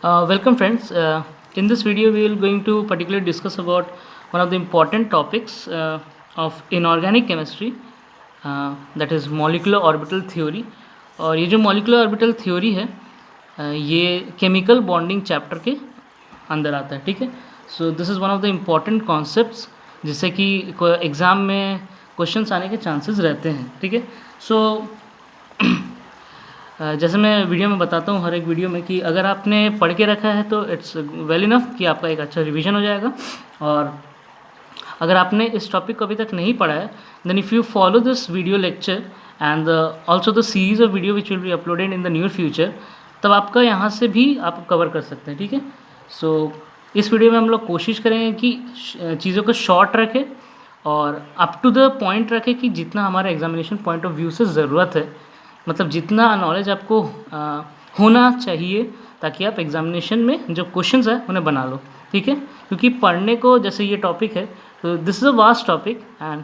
Welcome friends. In this video we will going to particularly discuss about one of the important topics of inorganic chemistry, that is molecular orbital theory. और ये जो molecular orbital theory है ये chemical bonding chapter के अंदर आता है, ठीक है. So this is one of the important concepts जिससे कि एग्ज़ाम में क्वेश्चंस आने के चांसेस रहते हैं, ठीक है. सो जैसे मैं वीडियो में बताता हूँ हर एक वीडियो में कि अगर आपने पढ़ के रखा है तो इट्स वेल इनफ कि आपका एक अच्छा रिवीजन हो जाएगा. और अगर आपने इस टॉपिक को अभी तक नहीं पढ़ा है then if you follow this video lecture and also the series of video which will be uploaded in the near future, तब आपका यहाँ से भी आप कवर कर सकते हैं, ठीक है. सो इस वीडियो में हम लोग कोशिश करेंगे कि चीज़ों को शॉर्ट रखें और अप टू द पॉइंट रखें कि जितना हमारे एग्जामिनेशन पॉइंट ऑफ व्यू से ज़रूरत है, मतलब जितना नॉलेज आपको होना चाहिए ताकि आप एग्जामिनेशन में जो क्वेश्चंस है उन्हें बना लो, ठीक है. क्योंकि पढ़ने को जैसे ये टॉपिक है तो this is a vast topic and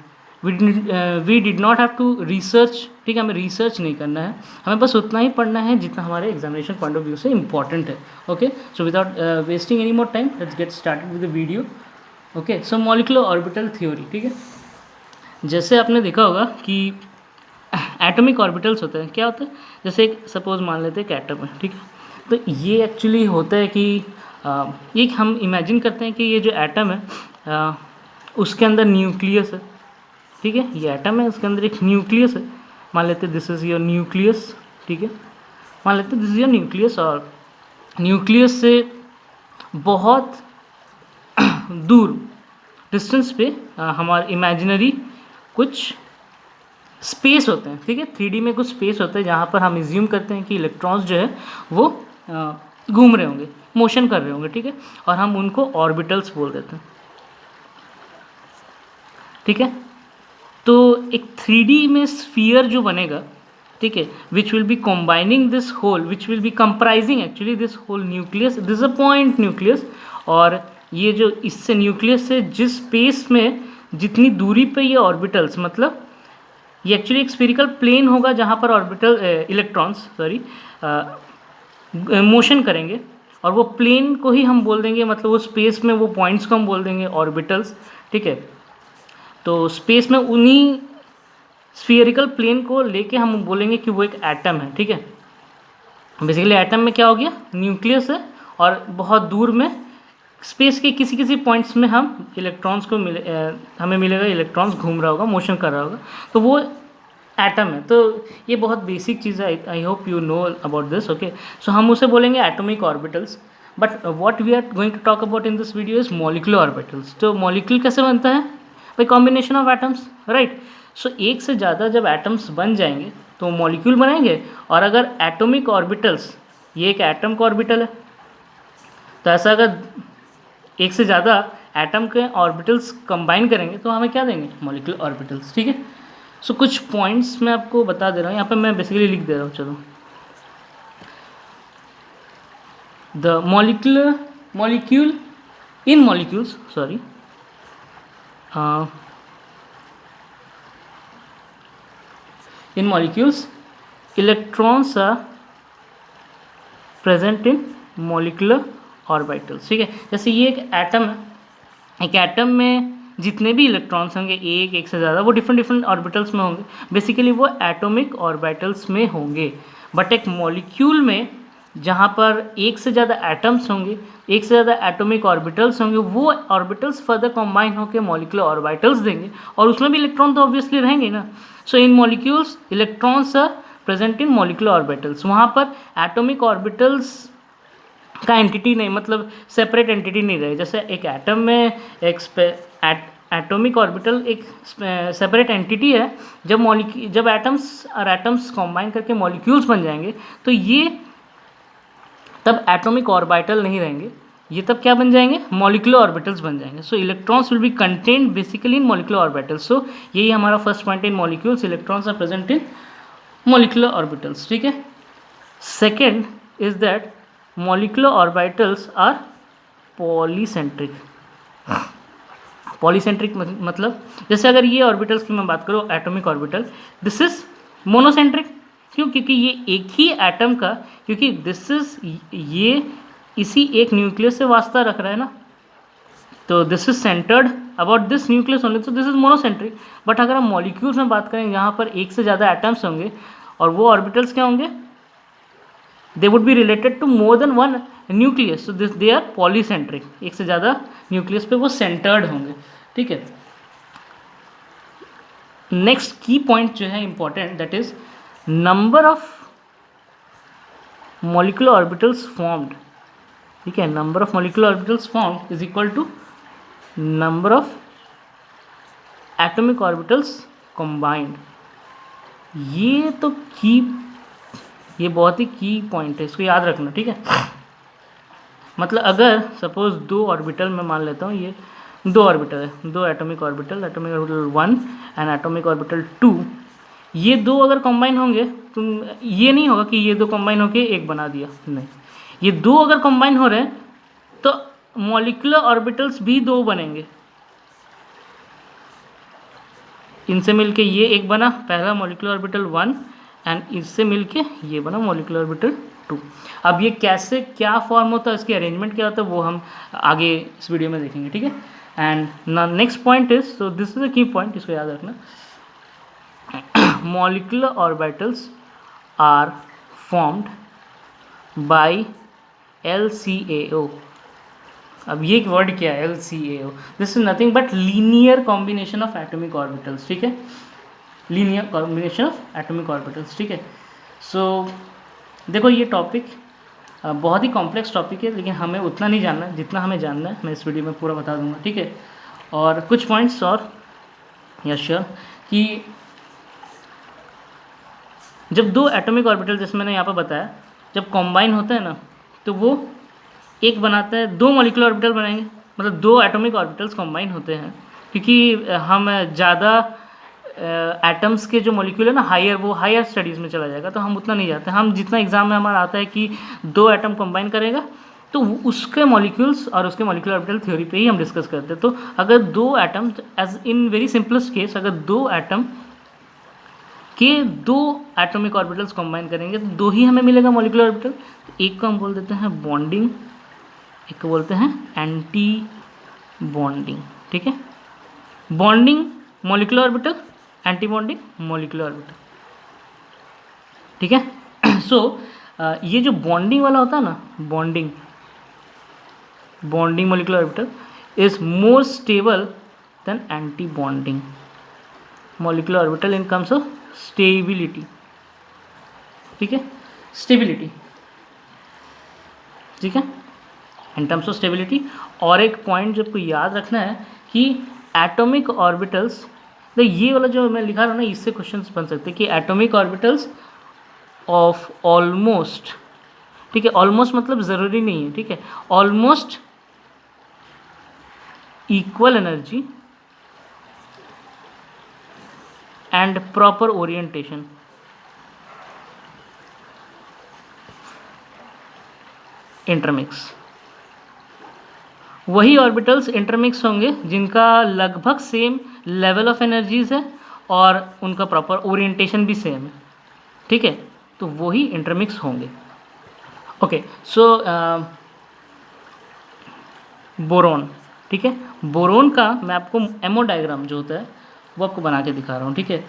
we did not have to research, ठीक है. हमें रिसर्च नहीं करना है, हमें बस उतना ही पढ़ना है जितना हमारे एग्जामिनेशन पॉइंट ऑफ व्यू से इंपॉर्टेंट है. Okay, so without wasting any more time let's get started with the video. Okay, so molecular orbital theory, ठीक है. जैसे आपने देखा होगा कि एटॉमिक ऑर्बिटल्स होते हैं. क्या होता है, जैसे एक सपोज मान लेते हैं कि एटम है, ठीक है. तो ये एक्चुअली होता है कि एक हम इमेजिन करते हैं कि ये जो एटम है उसके अंदर न्यूक्लियस है, ठीक है. ये एटम है, उसके अंदर एक न्यूक्लियस है. मान लेते हैं दिस इज़ योर न्यूक्लियस, ठीक है. मान लेते हैं दिस इज़ योर न्यूक्लियस और न्यूक्लियस से बहुत दूर डिस्टेंस पे हमारे इमेजिनरी कुछ स्पेस होते हैं, ठीक है. 3D में कुछ स्पेस होते हैं जहाँ पर हम इज्यूम करते हैं कि इलेक्ट्रॉन्स जो है वो घूम रहे होंगे, मोशन कर रहे होंगे, ठीक है. और हम उनको ऑर्बिटल्स बोल देते हैं, ठीक है. तो एक 3D में स्फीयर जो बनेगा, ठीक है, which will be combining this whole, which will be comprising actually this whole nucleus, this a point nucleus. और ये जो इससे न्यूक्लियस से जिस स्पेस में जितनी दूरी पे ये ऑर्बिटल्स, मतलब ये एक्चुअली एक स्फेरिकल प्लेन होगा जहाँ पर ऑर्बिटल इलेक्ट्रॉन्स मोशन करेंगे और वो प्लेन को ही हम बोल देंगे, मतलब वो स्पेस में वो पॉइंट्स को हम बोल देंगे ऑर्बिटल्स, ठीक है. तो स्पेस में उन्हीं स्फेरिकल प्लेन को लेके हम बोलेंगे कि वो एक एटम है, ठीक है. बेसिकली एटम में क्या हो गया, न्यूक्लियस है और बहुत दूर में स्पेस के किसी किसी पॉइंट्स में हम इलेक्ट्रॉन्स को हमें मिलेगा इलेक्ट्रॉन्स घूम रहा होगा, मोशन कर रहा होगा, तो वो एटम है. तो ये बहुत बेसिक चीज़ है, I hope you know about this. Okay, so हम उसे बोलेंगे atomic orbitals. But what we are going to talk about in this video is molecular orbitals. तो मॉलिक्यूल कैसे बनता है, by combination of atoms, right. So एक से ज़्यादा जब एटम्स बन जाएंगे तो मॉलिक्यूल बनेंगे. और अगर एटॉमिक ऑर्बिटल्स, ये एक एटम का ऑर्बिटल है, तो ऐसा अगर एक से ज़्यादा एटम के ऑर्बिटल्स कंबाइन करेंगे तो हमें क्या देंगे, मॉलिक्यूलर ऑर्बिटल्स, ठीक है. सो कुछ पॉइंट्स मैं आपको बता दे रहा हूँ, यहाँ पे मैं बेसिकली लिख दे रहा हूँ. चलो, the molecule in molecules, sorry, in molecules electrons are present in molecular orbitals, ठीक है. जैसे ये एक एटम है, एक एटम में जितने भी इलेक्ट्रॉन्स होंगे, एक से ज़्यादा, वो डिफरेंट ऑर्बिटल्स में होंगे. बेसिकली वो एटॉमिक ऑर्बिटल्स में होंगे. बट एक मॉलिक्यूल में जहाँ पर एक से ज़्यादा एटम्स होंगे, एक से ज़्यादा एटॉमिक ऑर्बिटल्स होंगे, वो ऑर्बिटल्स फर्दर कॉम्बाइन होकर मॉलिक्यूलर ऑर्बिटल्स देंगे और उसमें भी इलेक्ट्रॉन तो ऑब्वियसली रहेंगे ना. So in molecules electrons are present in molecular orbitals. वहाँ पर एटॉमिक ऑर्बिटल्स का एंटिटी नहीं, मतलब सेपरेट एंटिटी नहीं रहे. जैसे एक एटम में एक एटॉमिक ऑर्बिटल एक सेपरेट एंटिटी है. जब एटम्स कॉम्बाइन करके मॉलिक्यूल्स बन जाएंगे तो ये तब एटॉमिक ऑर्बिटल नहीं रहेंगे, ये तब क्या बन जाएंगे, मॉलिक्यूलर ऑर्बिटल्स बन जाएंगे. So electrons will be contained basically in molecular orbitals. So यही हमारा first point in molecules, electrons are present in molecular orbitals, ठीक है. Second is that molecular orbitals are polycentric. Polycentric मतलब जैसे अगर ये ऑर्बिटल्स की मैं बात करूँ, atomic orbital, this is monocentric. क्यों, क्योंकि ये एक ही एटम का, क्योंकि दिस इज ये इसी एक न्यूक्लियस से वास्ता रख रहा है ना, तो this is centred about this nucleus only, तो दिस इज मोनोसेंट्रिक। बट अगर हम मॉलिक्यूल्स में बात करें, यहाँ पर एक से ज़्यादा एटम्स होंगे और वो ऑर्बिटल्स क्या होंगे, they would be related to more than one nucleus, so this they are polycentric, एक से ज़्यादा न्यूक्लियस पे वो सेंटर्ड होंगे, ठीक है। नेक्स्ट की पॉइंट जो है important, that is number of molecular orbitals formed, ठीक है। Number of molecular orbitals formed is equal to number of atomic orbitals combined. ये तो ये बहुत ही की पॉइंट है, इसको याद रखना, ठीक है। मतलब अगर सपोज दो ऑर्बिटल मैं मान लेता हूँ, ये दो ऑर्बिटल है, दो atomic orbital 1 and atomic orbital 2, ये दो अगर कंबाइन होंगे, तुम ये नहीं होगा कि ये दो कंबाइन होके एक बना दिया, नहीं, ये दो अगर कंबाइन हो रहे हैं तो मॉलिक्यूलर ऑर्बिटल्स भी दो बनेंगे। इनसे मिलके ये एक बना, पहला मॉलिक्यूलर ऑर्बिटल 1, एंड इससे मिलके ये बना मॉलिक्यूलर ऑर्बिटल 2। अब ये कैसे क्या फॉर्म होता है, इसकी अरेंजमेंट क्या होता है, वो हम आगे इस वीडियो में देखेंगे, ठीक है। And next point is, so this is a key point, इसको याद रखना, molecular orbitals are formed by LCAO। अब ये एक वर्ड क्या है, LCAO, this is nothing but linear combination of atomic orbitals, ठीक है, linear combination of atomic orbitals, ठीक है। सो देखो ये टॉपिक बहुत ही कॉम्प्लेक्स टॉपिक है, लेकिन हमें उतना नहीं जानना है जितना हमें जानना है, मैं इस वीडियो में पूरा बता दूंगा, ठीक है। और कुछ पॉइंट्स और यस श्योर कि जब दो एटॉमिक ऑर्बिटल, जैसे मैंने यहाँ पर बताया, जब कॉम्बाइन होते हैं ना, तो वो एक बनाता है, दो मॉलिक्यूलर ऑर्बिटल बनाएंगे, मतलब दो एटॉमिक ऑर्बिटल्स कॉम्बाइन होते हैं, क्योंकि हम ज़्यादा एटम्स के जो मॉलिक्यूल है ना हायर, वो हायर स्टडीज़ में चला जाएगा, तो हम उतना नहीं जाते। हम जितना एग्जाम में हमारा आता है कि दो एटम कंबाइन करेगा, तो उसके मॉलिक्यूल्स और उसके मॉलिक्यूलर ऑर्बिटल थ्योरी पे ही हम डिस्कस करते हैं। तो अगर दो atom, as in very simplest case, अगर दो एटम के दो एटॉमिक ऑर्बिटल्स कंबाइन करेंगे तो दो ही हमें मिलेगा मॉलिक्यूलर ऑर्बिटल। एक को हम बोल देते हैं बॉन्डिंग, एक को बोलते हैं एंटी बॉन्डिंग, ठीक है। Bonding molecular orbital, anti bonding molecular orbital, ठीक है। सो ये जो बॉन्डिंग वाला होता है ना, bonding molecular orbital is more stable then anti bonding molecular orbital in terms of stability, ठीक है, स्टेबिलिटी, ठीक है, इन टर्म्स ऑफ स्टेबिलिटी। और एक पॉइंट जो आपको याद रखना है कि एटॉमिक ऑर्बिटल्स, तो ये वाला जो मैं लिखा रहा हूँ ना, इससे क्वेश्चंस बन सकते हैं कि एटॉमिक ऑर्बिटल्स ऑफ ऑलमोस्ट, ठीक है, ऑलमोस्ट मतलब ज़रूरी नहीं है, ठीक है, almost equal energy and proper orientation, intermix, वही ऑर्बिटल्स इंटरमिक्स होंगे जिनका लगभग सेम लेवल ऑफ एनर्जीज है और उनका प्रॉपर ओरिएंटेशन भी सेम है, ठीक है, तो वही इंटरमिक्स होंगे। ओके, सो बोरोन, ठीक है, बोरोन का मैं आपको एमओ डायग्राम जो होता है वो आपको बना के दिखा रहा हूँ, ठीक है।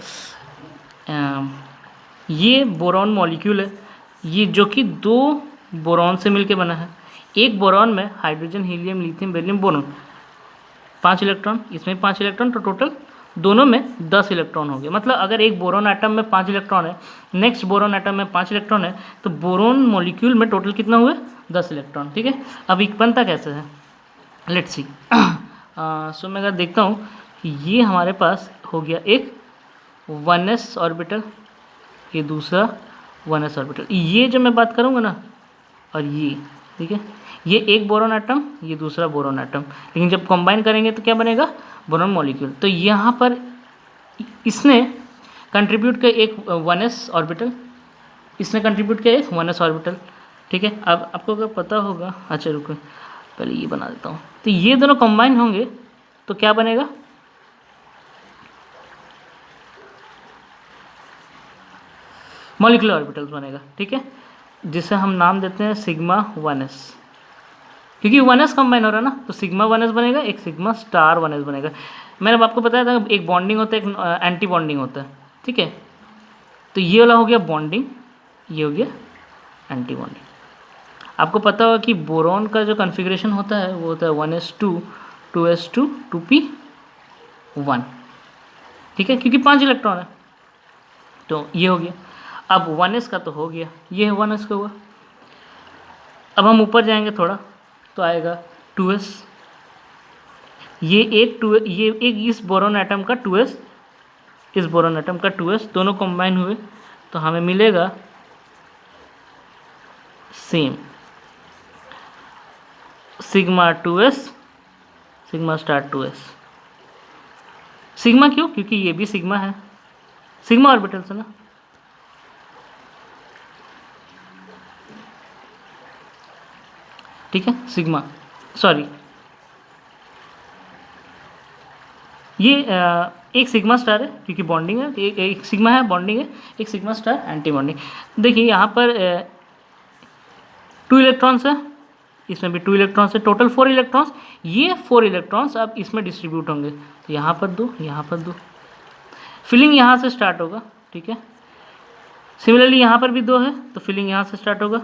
ये बोरॉन मॉलिक्यूल है, ये जो कि दो बोरॉन से मिलके बना है। एक बोरॉन में hydrogen, helium, lithium, beryllium, boron 5 electron, इसमें 5 इलेक्ट्रॉन, तो टोटल दोनों में 10 इलेक्ट्रॉन हो गए। मतलब अगर एक बोरॉन एटम में 5 इलेक्ट्रॉन है, नेक्स्ट बोरॉन एटम में 5 इलेक्ट्रॉन है, तो बोरॉन मॉलिक्यूल में टोटल कितना हुए, 10 इलेक्ट्रॉन, ठीक है। अब एक बनता कैसे है, लेट्स सी। सो मैं अगर देखता हूँ कि ये हमारे पास हो गया एक 1s ऑर्बिटल, ये दूसरा 1s ऑर्बिटल, ये जो मैं बात करूँगा ना, और ये, ठीक है, ये एक बोरॉन एटम, ये दूसरा बोरॉन एटम, लेकिन जब कंबाइन करेंगे तो क्या बनेगा, बोरॉन मॉलिक्यूल। तो यहाँ पर इसने कंट्रीब्यूट किया एक 1s ऑर्बिटल, इसने कंट्रीब्यूट किया एक 1s ऑर्बिटल, ठीक है। अब आपको अगर पता होगा, अच्छा रुको पहले ये बना देता हूँ, तो ये दोनों कंबाइन होंगे तो क्या बनेगा, मॉलिक्यूलर ऑर्बिटल्स बनेगा, ठीक है, जिसे हम नाम देते हैं सिग्मा 1s, क्योंकि 1s कंबाइन हो रहा है ना, तो सिग्मा 1s बनेगा, एक सिग्मा स्टार 1s बनेगा। मैंने अब आपको बताया था एक बॉन्डिंग होता है, एक एंटी बॉन्डिंग होता है, ठीक है। तो ये वाला हो गया बॉन्डिंग, ये हो गया एंटी बॉन्डिंग। आपको पता होगा कि बोरॉन का जो कॉन्फ़िगरेशन होता है वो होता है 1s2 2s2 2p1, ठीक है, क्योंकि 5 इलेक्ट्रॉन है। तो ये हो गया। अब 1s का तो हो गया, ये है 1s का हुआ। अब हम ऊपर जाएंगे थोड़ा तो आएगा 2s, ये एक इस बोरॉन एटम का 2s, इस बोरॉन एटम का 2s, दोनों कंबाइन हुए तो हमें मिलेगा same sigma 2s sigma star 2s। Sigma क्यों? क्योंकि ये भी सिग्मा है, सिग्मा ऑर्बिटल से ना। ठीक है, सिग्मा, सॉरी ये एक सिग्मा स्टार है क्योंकि बॉन्डिंग है, एक सिग्मा है बॉन्डिंग है, एक सिग्मा स्टार एंटी बॉन्डिंग। देखिए यहाँ पर 2 इलेक्ट्रॉन्स है, इसमें भी 2 इलेक्ट्रॉन्स है, टोटल 4 इलेक्ट्रॉन्स। ये 4 इलेक्ट्रॉन्स अब इसमें डिस्ट्रीब्यूट होंगे, तो यहाँ पर 2, यहाँ पर 2, फिलिंग यहाँ से स्टार्ट होगा, ठीक है। सिमिलरली यहाँ पर भी 2 है तो फिलिंग यहाँ से स्टार्ट होगा।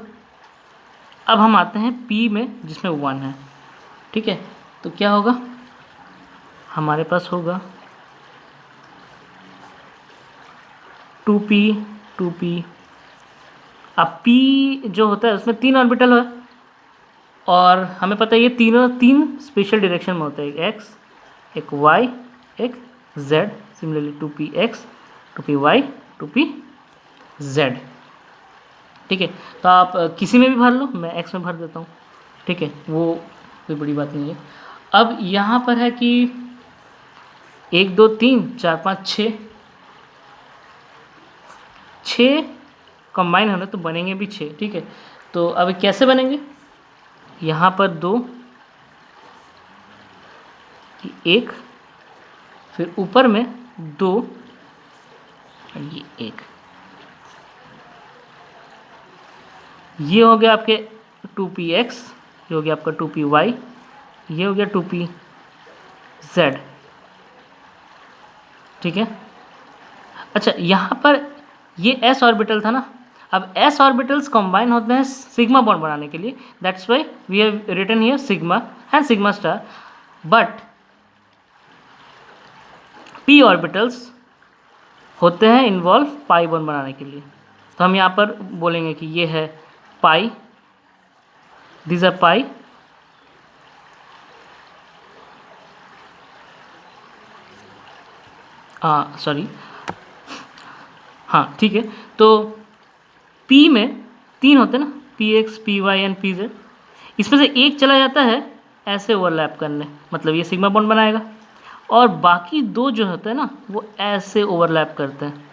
अब हम आते हैं P में जिसमें 1 है, ठीक है। तो क्या होगा, हमारे पास होगा 2p 2p। अब P जो होता है उसमें 3 ऑर्बिटल है और हमें पता है ये तीनों 3 स्पेशल डायरेक्शन में होता है, एक x, एक y, एक z। Similarly 2px 2py 2pz, ठीक है। तो आप किसी में भी भर लो, मैं x में भर देता हूँ, ठीक है, वो कोई बड़ी बात नहीं है। अब यहाँ पर है कि 1 2 3 4 5 6 कंबाइन होने तो बनेंगे भी 6, ठीक है। तो अब कैसे बनेंगे, यहाँ पर 2, 1, फिर ऊपर में 2 और ये 1, ये हो गया आपके 2px, ये हो गया आपका 2py, ये हो गया 2pz, ठीक है। अच्छा यहाँ पर ये s ऑर्बिटल था ना, अब s ऑर्बिटल्स कंबाइन होते हैं सिग्मा बॉन्ड बनाने के लिए, that's why we have written here sigma and sigma star. But p orbitals होते हैं इन्वॉल्व पाई बॉन्ड बनाने के लिए, तो हम यहाँ पर बोलेंगे कि ये है पाई, दिस आर पाई, सॉरी, हाँ ठीक है। तो P में 3 होते हैं ना, px py एंड pz, इसमें से एक चला जाता है ऐसे ओवरलैप करने, मतलब ये सिग्मा बॉन्ड बनाएगा, और बाकी 2 जो होते हैं ना वो ऐसे ओवरलैप करते हैं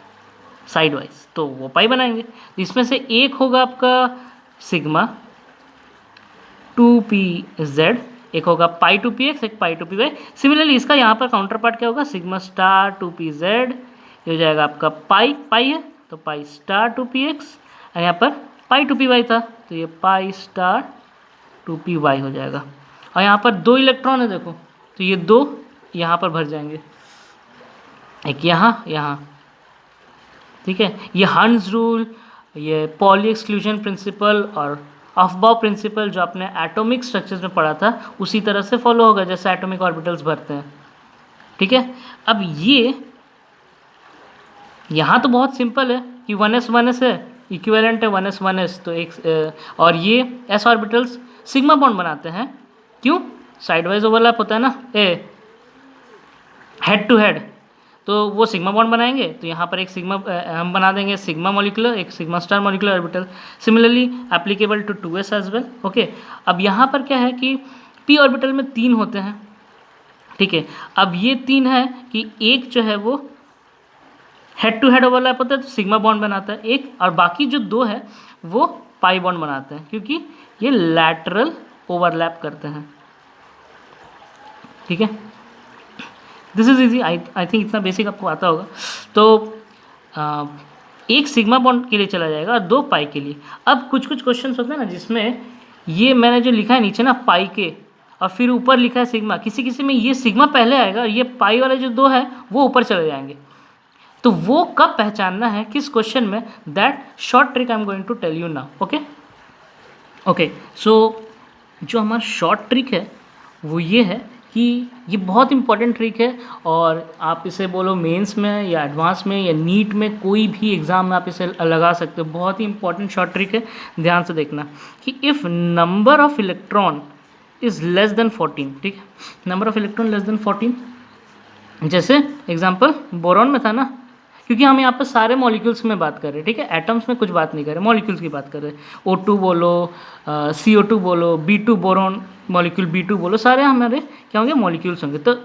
साइड वाइज, तो वो पाई बनाएंगे। इसमें से एक होगा आपका सिग्मा 2pz, एक होगा पाई 2px, एक पाई 2py। सिमिलरली इसका यहाँ पर काउंटर पार्ट क्या होगा, सिग्मा स्टार 2pz, ये हो जाएगा आपका पाई, पाई है तो पाई स्टार 2px, और यहाँ पर पाई 2py था तो ये पाई स्टार 2py हो जाएगा। और यहाँ पर 2 इलेक्ट्रॉन है देखो, तो ये 2 यहाँ पर भर जाएंगे, एक यहाँ यहाँ, ठीक है। ये हंस रूल, ये पॉली एक्सक्लूजन प्रिंसिपल और अफबाउ प्रिंसिपल जो आपने एटॉमिक स्ट्रक्चर्स में पढ़ा था उसी तरह से फॉलो होगा जैसे एटॉमिक ऑर्बिटल्स भरते हैं, ठीक है। अब ये यहाँ तो बहुत सिंपल है कि 1s 1s है, इक्विवेलेंट है 1s 1s, तो एक और ये s ऑर्बिटल्स सिग्मा बॉन्ड बनाते हैं, क्यों, साइड वाइज ओवरलैप होता है ना, हेड टू हेड, तो वो सिग्मा बॉन्ड बनाएंगे, तो यहाँ पर एक सिग्मा हम बना देंगे सिग्मा मॉलिक्यूलर, एक sigma star molecular orbital, similarly applicable to 2s as well, okay. अब यहाँ पर क्या है कि p ऑर्बिटल में 3 होते हैं, ठीक है। अब ये 3 है कि एक जो है वो हेड टू हेड ओवरलैप होता है तो सिग्मा बॉन्ड बनाता है एक, और बाकी जो 2 है वो पाई बॉन्ड बनाते हैं क्योंकि ये लैटरल ओवरलैप करते हैं, ठीक है। This is easy, I think इतना बेसिक आपको आता होगा। तो एक सिग्मा बॉन्ड के लिए चला जाएगा और 2 पाई के लिए। अब कुछ क्वेश्चंस होते हैं ना जिसमें ये मैंने जो लिखा है नीचे ना पाई के, और फिर ऊपर लिखा है सिग्मा, किसी किसी में ये सिग्मा पहले आएगा और ये पाई वाले जो दो है वो ऊपर चले जाएंगे। तो वो कब पहचानना है किस क्वेश्चन में, that short trick I am going to tell you now. Okay so जो हमारा शॉर्ट ट्रिक है वो ये है कि ये बहुत इंपॉर्टेंट ट्रिक है, और आप इसे बोलो मेंस में या एडवांस में या नीट में कोई भी एग्ज़ाम में आप इसे लगा सकते हो। बहुत ही इंपॉर्टेंट शॉर्ट ट्रिक है, ध्यान से देखना कि if number of electron is less than 14, ठीक है, number of electron less than 14, जैसे एग्जांपल बोरॉन में था ना, क्योंकि हम यहाँ पर सारे मॉलिक्यूल्स में बात कर रहे हैं, ठीक है, एटम्स में कुछ बात नहीं कर रहे, मॉलिक्यूल्स की बात कर रहे हैं। O2 बोलो, CO2 बोलो, B2 बोरॉन मॉलिक्यूल B2 बोलो, सारे हमारे क्या होंगे, मॉलिक्यूल्स होंगे। तो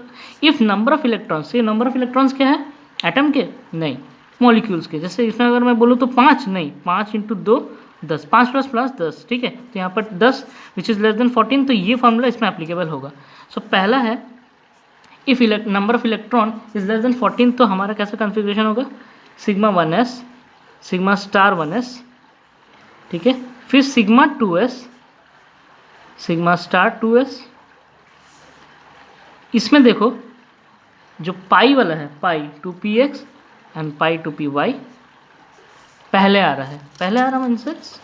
इफ़ नंबर ऑफ इलेक्ट्रॉन्स, ये नंबर ऑफ इलेक्ट्रॉन्स क्या है, एटम के नहीं, मॉलिक्यूल्स के। जैसे इसमें अगर मैं बोलूँ तो 5 नहीं, 5 × 2 10, 5 + 10, ठीक है, तो यहाँ पर 10 विच इज़ लेस देन 14, तो ये फॉर्मूला इसमें एप्लीकेबल होगा। सो पहला है if number of electron is less than 14, तो हमारा कैसा कॉन्फ़िगरेशन होगा, sigma 1s, sigma star 1s, ठीक है, फिर sigma 2s, sigma star 2s। इसमें देखो जो पाई वाला है, पाई 2px एंड पाई 2py पहले आ रहा है, पहले आ रहा मीन्स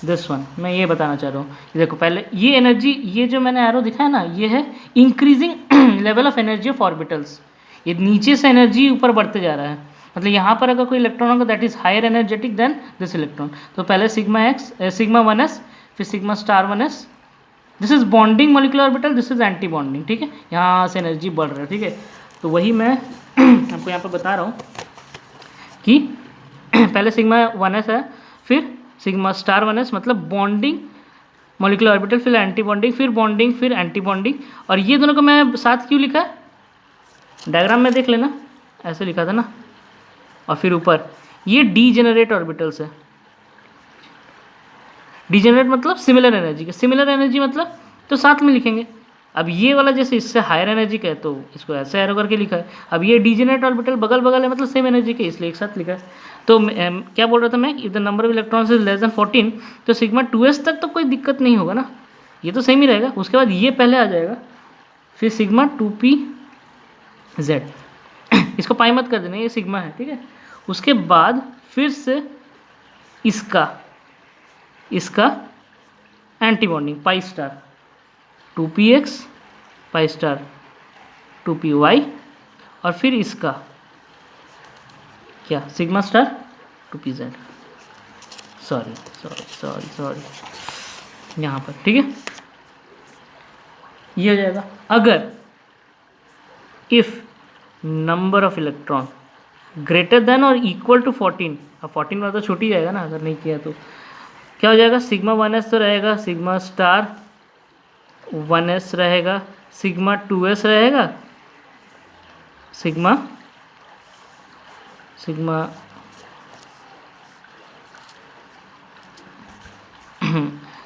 दिस वन। मैं ये बताना चाह रहा हूँ, देखो पहले ये एनर्जी, ये जो मैंने एरो दिखाया ना, ये है increasing level of energy of orbitals. ये नीचे से एनर्जी ऊपर बढ़ते जा रहा है, मतलब यहाँ पर अगर कोई इलेक्ट्रॉन होगा that is higher energetic than this electron. तो पहले सिग्मा 1s, फिर sigma star 1s, this is bonding molecular orbital, this is antibonding, ठीक है, यहाँ से एनर्जी बढ़ रहा है, ठीक है। तो वही मैं आपको यहाँ पर बता रहा हूँ कि पहले सिग्मा 1s है, फिर सिग्मा स्टार 1s, मतलब बॉन्डिंग मॉलिक्यूलर ऑर्बिटल, फिर एंटी बॉन्डिंग, फिर बॉन्डिंग, फिर एंटी बॉन्डिंग। और ये दोनों को मैं साथ क्यों लिखा है, डायग्राम में देख लेना, ऐसे लिखा था ना। और फिर ऊपर ये डीजेनरेट ऑर्बिटल्स है, डीजेनरेट मतलब सिमिलर एनर्जी के, सिमिलर एनर्जी मतलब तो साथ में लिखेंगे। अब ये वाला जैसे इससे हायर एनर्जी का है तो इसको ऐसे एरो करके लिखा है। अब ये डीजेनरेट ऑर्बिटल बगल बगल है, मतलब सेम एनर्जी के, इसलिए एक साथ लिखा है। तो क्या बोल रहा था मैं, if the number of electrons is less than 14, तो सिग्मा 2s तक तो कोई दिक्कत नहीं होगा ना, ये तो सेम ही रहेगा। उसके बाद ये पहले आ जाएगा, फिर सिग्मा 2pz, इसको पाई मत कर देना, ये सिग्मा है, ठीक है। उसके बाद फिर से इसका anti bonding pi star 2px, pi star 2py, और फिर इसका क्या, सिग्मा स्टार 2pz, सॉरी यहाँ पर, ठीक है, ये हो जाएगा। अगर if number of electron greater than और इक्वल टू 14, अब 14 वाला तो छूट ही जाएगा ना अगर नहीं किया तो, क्या हो जाएगा, सिग्मा 1s तो रहेगा, सिग्मा स्टार 1s रहेगा, सिग्मा 2s रहेगा, सिग्मा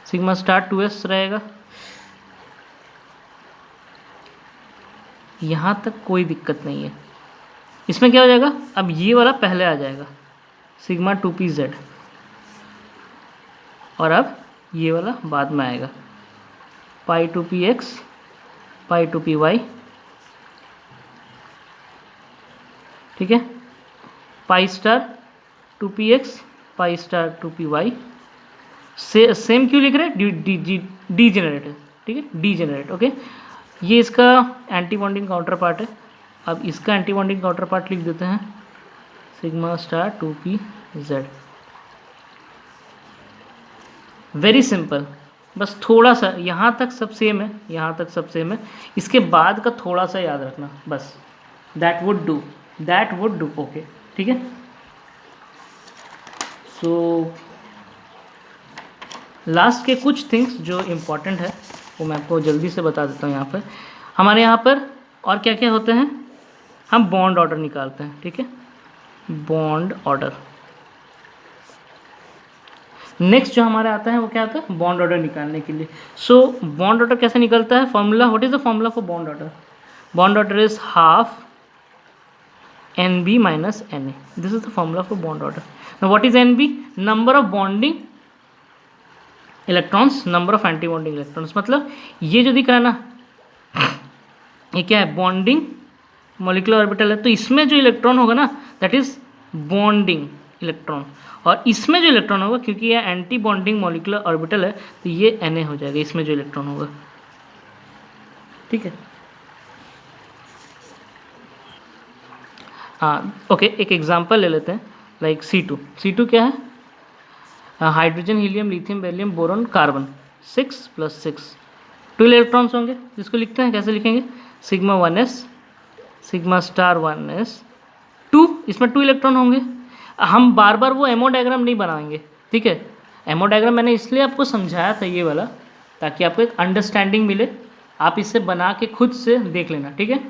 सिग्मा स्टार 2s रहेगा। यहाँ तक कोई दिक्कत नहीं है। इसमें क्या हो जाएगा, अब ये वाला पहले आ जाएगा, सिग्मा 2pz, और अब ये वाला बाद में आएगा, पाई 2px, पाई 2py, ठीक है, pi star 2px, pi star 2py। Same क्यों लिख रहे हैं, डीजेनरेट है, ठीक है, डीजेनरेट, ओके। ये इसका एंटी बॉन्डिंग काउंटर पार्ट है। अब इसका एंटी बॉन्डिंग काउंटर पार्ट लिख देते हैं, sigma star 2pz। Very simple, बस थोड़ा सा यहाँ तक सब सेम है, यहाँ तक सब सेम है, इसके बाद का थोड़ा सा याद रखना बस, दैट वुड डू, ओके, ठीक है। सो लास्ट के कुछ थिंग्स जो इम्पोर्टेंट है वो मैं आपको जल्दी से बता देता हूँ। यहाँ पर हमारे यहाँ पर और क्या क्या होते हैं, हम बॉन्ड ऑर्डर निकालते हैं, ठीक है, बॉन्ड ऑर्डर। नेक्स्ट जो हमारा आता है वो क्या आता है, बॉन्ड ऑर्डर निकालने के लिए। सो बॉन्ड ऑर्डर कैसे निकलता है, formula, what is the formula for bond order, bond order is half NB minus Na, this is the formula for bond order. Now what is NB, number of bonding electrons, number of anti bonding electrons, मतलब ये जो दिख रहा है ना, ये क्या है, बॉन्डिंग मॉलिक्यूलर ऑर्बिटल है, तो इसमें जो इलेक्ट्रॉन होगा ना दैट इज बॉन्डिंग इलेक्ट्रॉन, और इसमें जो इलेक्ट्रॉन होगा, क्योंकि ये एंटी बॉन्डिंग मॉलिक्यूलर ऑर्बिटल है, तो ये Na हो जाएगा इसमें जो इलेक्ट्रॉन होगा। ठीक है, हाँ ओके, एक एग्जांपल ले लेते हैं, लाइक C2। C2 क्या है, hydrogen, helium, lithium, beryllium, boron, carbon, 6 + 6, 12 electrons होंगे, जिसको लिखते हैं, कैसे लिखेंगे, sigma 1s, sigma star 1s 2, इसमें 2 इलेक्ट्रॉन होंगे। हम बार बार वो एमओ डायग्राम नहीं बनाएंगे, ठीक है। एमओ डायग्राम मैंने इसलिए आपको समझाया था ये वाला, ताकि आपको एक अंडरस्टैंडिंग मिले, आप इसे बना के खुद से देख लेना, ठीक है।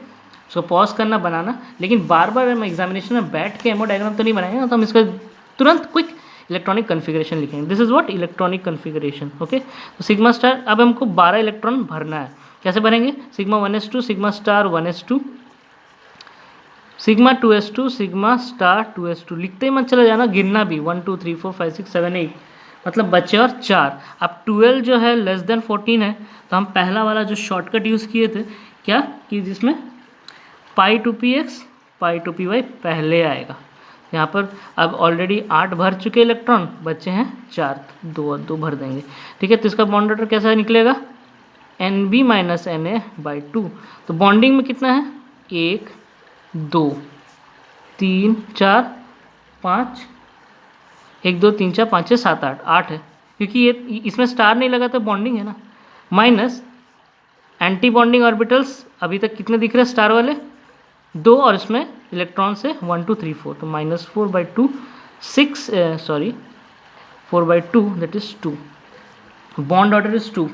सो पॉज करना, बनाना, लेकिन बार बार हम एग्जामिनेशन में बैठ के एमओ डायग्राम तो नहीं बनाएंगे, तो हम इसका तुरंत क्विक इलेक्ट्रॉनिक कन्फिग्रेशन लिखेंगे। This is what electronic configuration, okay. तो सिग्मा स्टार, अब हमको 12 इलेक्ट्रॉन भरना है, कैसे भरेंगे, sigma 1s2, sigma star 1s2, sigma 2s2, sigma star 2s2, लिखते ही मत चला जाना, गिनना भी, 1 2 3 4 5 6 7 8, मतलब बचे और 4। अब 12 जो है लेस देन 14 है, तो हम पहला वाला जो शॉर्टकट यूज़ किए थे, क्या कि जिसमें π2px π2py पहले आएगा। यहाँ पर अब ऑलरेडी 8 भर चुके इलेक्ट्रॉन, बचे हैं 4, 2 भर देंगे, ठीक है। तो इसका बॉन्ड ऑर्डर कैसा निकलेगा, Nb - Na/2। तो बॉन्डिंग में कितना है, 1 2 3 4 5, 1 2 3 4 5 6 7 8, 8 है, क्योंकि ये इसमें स्टार नहीं लगा तो बॉन्डिंग है ना, माइनस एंटी बॉन्डिंग ऑर्बिटल्स अभी तक कितने दिख रहे हैं, स्टार वाले 2, और इसमें इलेक्ट्रॉन से 1 2 3 4, तो -4/2 6 sorry 4/2 that is 2, bond order is 2,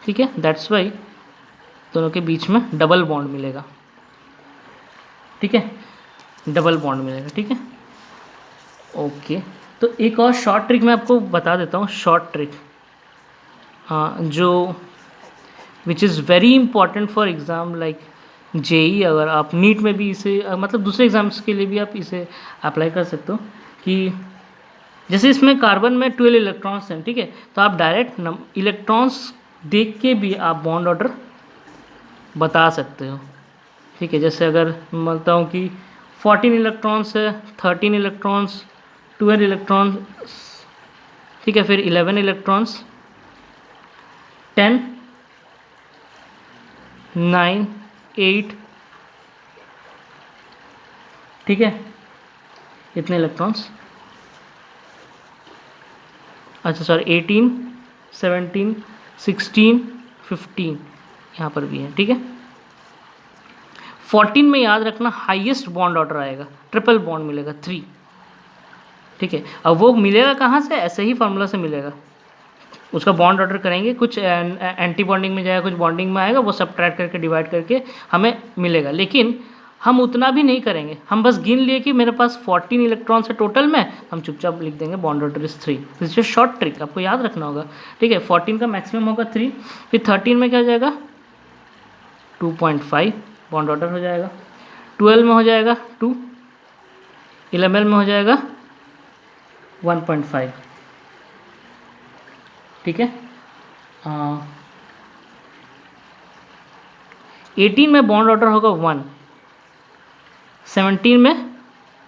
ठीक है। दैट्स वाई दोनों के बीच में डबल बॉन्ड मिलेगा, ठीक है, डबल बॉन्ड मिलेगा, ठीक है, ओके। तो एक और शॉर्ट ट्रिक मैं आपको बता देता हूँ, शॉर्ट ट्रिक, हाँ, जो which is very important for exam like JEE, अगर आप नीट में भी इसे मतलब दूसरे एग्ज़ाम्स के लिए भी आप इसे अप्लाई कर सकते हो, कि जैसे इसमें कार्बन में 12 इलेक्ट्रॉन्स हैं, ठीक है, तो आप डायरेक्ट इलेक्ट्रॉन्स देख के भी आप बॉन्ड ऑर्डर बता सकते हो, ठीक है। जैसे अगर मानता हूँ कि 14 इलेक्ट्रॉन्स है, 13 इलेक्ट्रॉन्स, 12 इलेक्ट्रॉन्स, ठीक है, फिर 11 इलेक्ट्रॉन्स, 10 9 8, ठीक है, इतने इलेक्ट्रॉन्स, अच्छा सॉरी 18 17 16 15 यहाँ पर भी है, ठीक है। 14 में याद रखना हाईएस्ट बॉन्ड ऑर्डर आएगा, ट्रिपल बॉन्ड मिलेगा 3, ठीक है। अब वो मिलेगा कहाँ से, ऐसे ही फार्मूला से मिलेगा, उसका बॉन्ड ऑर्डर करेंगे, कुछ एंटी बॉन्डिंग में जाएगा, कुछ बॉन्डिंग में आएगा, वो सब्ट्रैक्ट करके डिवाइड करके हमें मिलेगा। लेकिन हम उतना भी नहीं करेंगे, हम बस गिन लिए कि मेरे पास 14 इलेक्ट्रॉन्स है टोटल में, हम चुपचाप लिख देंगे bond order is 3। This is short trick, आपको याद रखना होगा, ठीक है। 14 का मैक्सिमम होगा 3, फिर 13 में क्या हो जाएगा 2.5 बॉन्ड ऑर्डर हो जाएगा, 12 में हो जाएगा 2, 11 में हो जाएगा 1.5, ठीक है। 18 में बॉन्ड ऑर्डर होगा 1, 17 में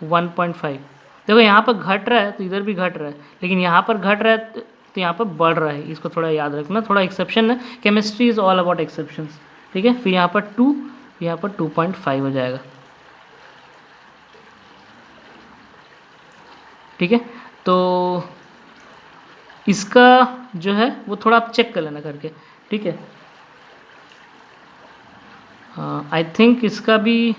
1.5। देखो यहाँ पर घट रहा है तो इधर भी घट रहा है, लेकिन यहाँ पर घट रहा है तो यहाँ पर बढ़ रहा है, इसको थोड़ा याद रखना, थोड़ा एक्सेप्शन है, chemistry is all about exceptions, ठीक है। फिर यहाँ पर 2, यहाँ पर 2.5 हो जाएगा, ठीक है। तो इसका जो है वो थोड़ा आप चेक कर लेना करके, ठीक है। आई थिंक इसका भी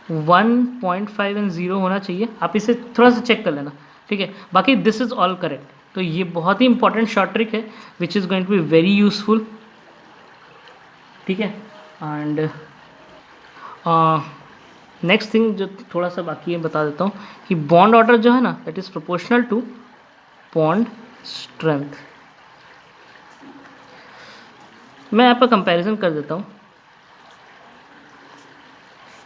1.5 एंड 0 होना चाहिए, आप इसे थोड़ा सा चेक कर लेना, ठीक है। बाकी दिस इज़ ऑल करेक्ट। तो ये बहुत ही इंपॉर्टेंट शॉर्ट ट्रिक है which is going to be very useful, ठीक है। एंड नेक्स्ट थिंग जो थोड़ा सा बाकी है बता देता हूँ कि बॉन्ड ऑर्डर जो है ना that is proportional to bond strength. मैं यहाँ पर कंपैरिजन कर देता हूँ,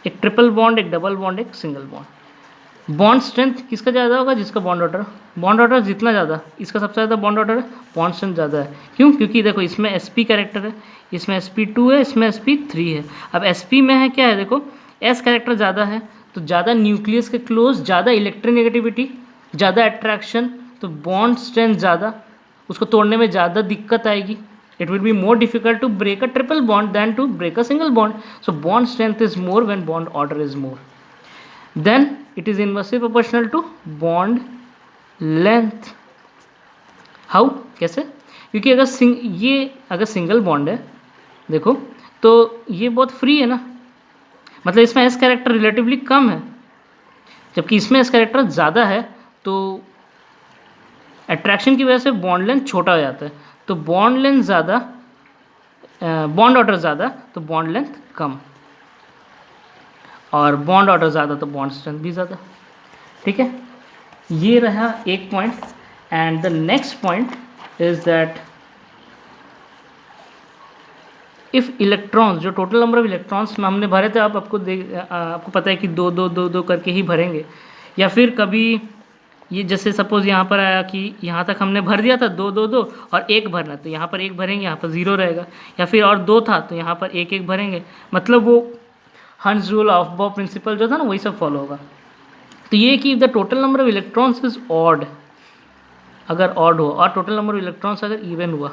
एक ट्रिपल बॉन्ड, एक डबल बॉन्ड, एक सिंगल बॉन्ड। बॉन्ड स्ट्रेंथ किसका ज़्यादा होगा? जिसका बॉन्ड ऑर्डर जितना ज़्यादा, इसका सबसे ज़्यादा बॉन्ड ऑर्डर है, बॉन्ड स्ट्रेंथ ज़्यादा है। क्यों? क्योंकि देखो इसमें sp कैरेक्टर है, इसमें sp2 है, इसमें sp3 है। अब sp में है क्या है, देखो s कैरेक्टर ज़्यादा है तो ज़्यादा न्यूक्लियस के क्लोज, ज़्यादा इलेक्ट्रोनेगेटिविटी, ज़्यादा अट्रैक्शन, तो बॉन्ड स्ट्रेंथ ज़्यादा, उसको तोड़ने में ज़्यादा दिक्कत आएगी। It will be more difficult to break a triple bond than to break a single bond. So bond strength is more when bond order is more. Then it is inversely proportional to bond length. How? कैसे? क्योंकि अगर single bond है, देखो तो ये बहुत free है ना, मतलब इसमें एस कैरेक्टर रिलेटिवली कम है, जबकि इसमें एस कैरेक्टर ज़्यादा है, तो अट्रैक्शन की वजह से बॉन्ड लेंथ छोटा हो जाता है। तो बॉन्ड लेंथ ज़्यादा, बॉन्ड ऑर्डर ज़्यादा तो बॉन्ड लेंथ कम, और बॉन्ड ऑर्डर ज़्यादा तो बॉन्ड स्ट्रेंथ भी ज़्यादा। ठीक है, ये रहा एक point. And the next point is that if electrons, जो टोटल नंबर ऑफ इलेक्ट्रॉन्स में हमने भरे थे, आपको पता है कि दो दो दो दो करके ही भरेंगे, या फिर कभी ये जैसे सपोज यहाँ पर आया कि यहाँ तक हमने भर दिया था 2 2 2 और 1 भरना, तो यहाँ पर 1 भरेंगे, यहाँ पर 0 रहेगा, या फिर और 2 था तो यहाँ पर 1 1 भरेंगे, मतलब वो हंस रूल ऑफ बॉ प्रिंसिपल जो था ना, वही सब फॉलो होगा। तो ये कि the total number of electrons is odd, अगर ऑड हो, और टोटल नंबर ऑफ इलेक्ट्रॉन्स अगर इवन हुआ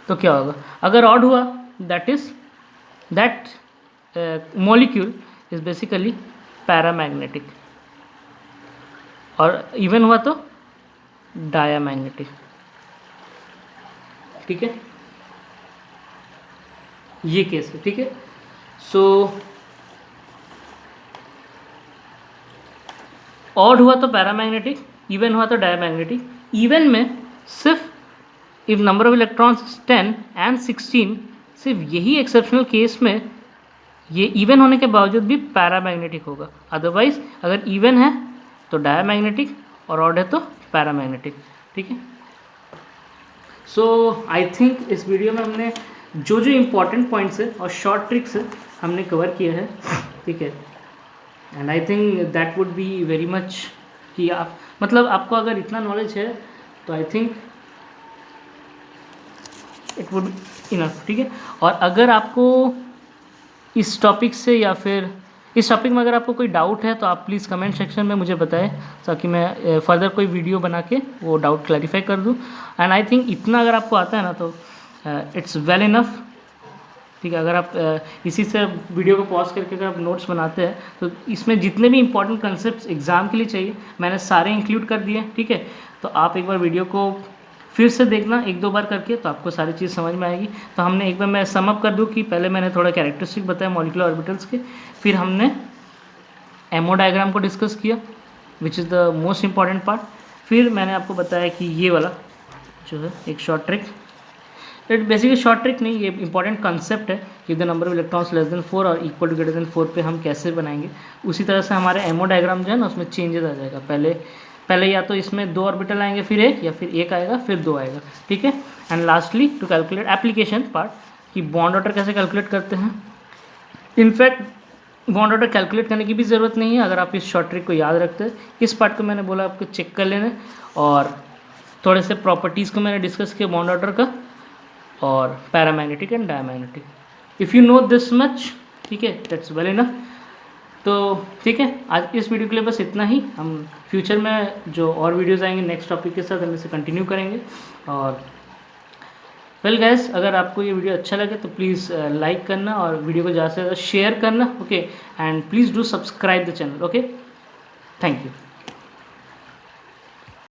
तो क्या होगा? अगर ऑड हुआ that molecule is basically paramagnetic, और इवन हुआ तो डायामैग्नेटिक। ठीक है, ये केस है। ठीक है, सो ऑड हुआ तो पैरामैग्नेटिक, इवन हुआ तो डायामैग्नेटिक। इवन में सिर्फ if number of electrons 10 and 16, सिर्फ यही एक्सेप्शनल केस में ये इवन होने के बावजूद भी पैरामैग्नेटिक होगा। अदरवाइज अगर इवन है तो डायामैग्नेटिक और ऑड है तो पैरामैग्नेटिक। ठीक है, सो आई थिंक इस वीडियो में हमने जो जो इम्पोर्टेंट पॉइंट्स है और शॉर्ट ट्रिक्स है हमने कवर किया है। ठीक है, and I think that would be very much कि आप, मतलब आपको अगर इतना नॉलेज है तो I think it would enough. ठीक है, और अगर आपको इस टॉपिक से या फिर इस टॉपिक में अगर आपको कोई डाउट है तो आप प्लीज़ कमेंट सेक्शन में मुझे बताएं, ताकि मैं फर्दर कोई वीडियो बना के वो डाउट क्लैरिफाई कर दूं। एंड आई थिंक इतना अगर आपको आता है ना तो इट्स वेल इनफ। ठीक है, अगर आप इसी से वीडियो को पॉज करके अगर आप नोट्स बनाते हैं तो इसमें जितने भी इंपॉर्टेंट कंसेप्ट एग्ज़ाम के लिए चाहिए मैंने सारे इंक्लूड कर दिए। ठीक है, तो आप एक बार वीडियो को फिर से देखना 1-2 बार करके, तो आपको सारी चीज़ समझ में आएगी। तो हमने एक बार मैं सम अप कर दूं कि पहले मैंने थोड़ा कैरेक्टरिस्टिक बताया मॉलिक्यूलर ऑर्बिटल्स के, फिर हमने एमओ डायग्राम को डिस्कस किया which is the most important part, फिर मैंने आपको बताया कि ये वाला जो है एक short trick, it basically short trick नहीं, ये इंपॉर्टेंट कंसेप्ट है कि the number of electrons less than 4 और इक्वल टू ग्रेटर देन 4 पे हम कैसे बनाएंगे। उसी तरह से हमारे एमओ डायग्राम जो है ना उसमें चेंजेस आ जाएगा, पहले या तो इसमें 2 ऑर्बिटल आएंगे, फिर 1, या फिर 1 आएगा फिर 2 आएगा। ठीक है, and lastly to calculate application part कि बॉन्ड ऑर्डर कैसे कैलकुलेट करते हैं। इनफैक्ट बॉन्ड ऑर्डर कैलकुलेट करने की भी ज़रूरत नहीं है अगर आप इस शॉर्ट ट्रिक को याद रखते हैं। इस पार्ट को मैंने बोला आपको चेक कर लेना, और थोड़े से प्रॉपर्टीज़ को मैंने डिस्कस किया बॉन्ड ऑर्डर का, और paramagnetic and diamagnetic. If you know this much, ठीक है, दैट्स वेल इनफ। तो ठीक है, आज इस वीडियो के लिए बस इतना ही। हम फ्यूचर में जो और वीडियोज़ आएंगे नेक्स्ट टॉपिक के साथ हम इसे कंटिन्यू करेंगे। और वेल गाइस, अगर आपको ये वीडियो अच्छा लगे तो प्लीज़ लाइक करना और वीडियो को ज़्यादा से ज़्यादा शेयर करना। Okay, and please do subscribe the channel. Okay, thank you.